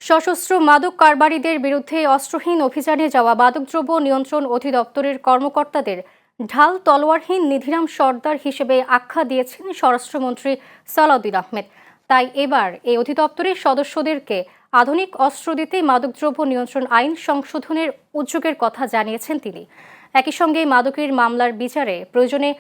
সশস্ত্র মাদক কারবারিদের বিরুদ্ধে অস্ত্রহীন অভিযানে যাওয়া মাদকদ্রব্য নিয়ন্ত্রণ অধিদপ্তরের কর্মকর্তাদের ঢাল তলোয়ারহীন নিধিরাম সর্দার হিসেবে আখ্যা দিয়েছেন স্বরাষ্ট্রমন্ত্রী সালাউদ্দিন আহমেদ। তাই এবার এই অধিদপ্তরের সদস্যদেরকে আধুনিক অস্ত্র দিতে মাদকদ্রব্য নিয়ন্ত্রণ আইন সংশোধনের উদ্যোগের কথা জানিয়েছেন তিনি। একই সঙ্গে মাদকের মামলার বিচারে প্রয়োজনে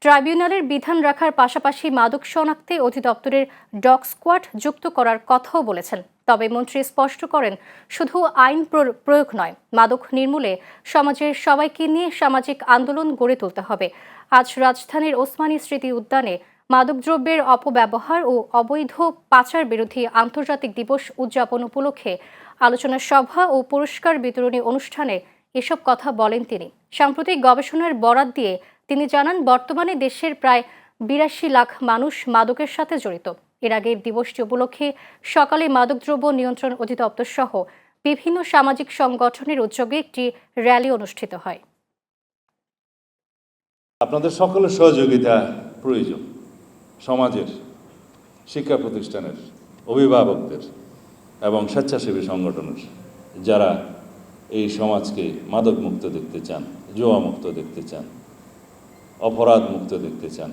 ট্রাইব্যুনালের বিধান রাখার পাশাপাশি মাদক শনাক্তে অধিদপ্তরের ডগ স্কোয়াড যুক্ত করার কথাও বলেছেন। তবে মন্ত্রী স্পষ্ট করেন, শুধু আইন প্রয়োগ নয়, মাদক নির্মূলে সমাজের সবাইকে নিয়ে সামাজিক আন্দোলন গড়ে তুলতে হবে। আজ রাজধানীর ওসমানী স্মৃতি উদ্যানে মাদকদ্রব্যের অপব্যবহার ও অবৈধ পাচার বিরোধী আন্তর্জাতিক দিবস উদযাপন উপলক্ষে আলোচনা সভা ও পুরস্কার বিতরণী অনুষ্ঠানে এসব কথা বলেন তিনি। সাম্প্রতিক গবেষণার বরাত দিয়ে তিনি জানান, বর্তমানে দেশের প্রায় ৮২ লাখ মানুষ মাদকের সাথে জড়িত। এর আগের দিবসটি উপলক্ষে সকালে মাদকদ্রব্য নিয়ন্ত্রণ অধিদপ্তর সহ বিভিন্ন সামাজিক সংগঠনের উদ্যোগে একটি র্যালি অনুষ্ঠিত হয়। আপনাদের সকলের সহযোগিতা প্রয়োজন। সমাজের, শিক্ষা প্রতিষ্ঠানের, অভিভাবকদের এবং স্বেচ্ছাসেবী সংগঠনের, যারা এই সমাজকে মাদক মুক্ত দেখতে চান, জুয়া মুক্ত দেখতে চান, অপরাধ মুক্ত দেখতে চান,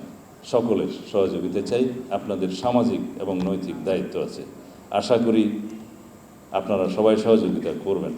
সকলের সহযোগিতা চাই। আপনাদের সামাজিক এবং নৈতিক দায়িত্ব আছে। আশা করি আপনারা সবাই সহযোগিতা করবেন।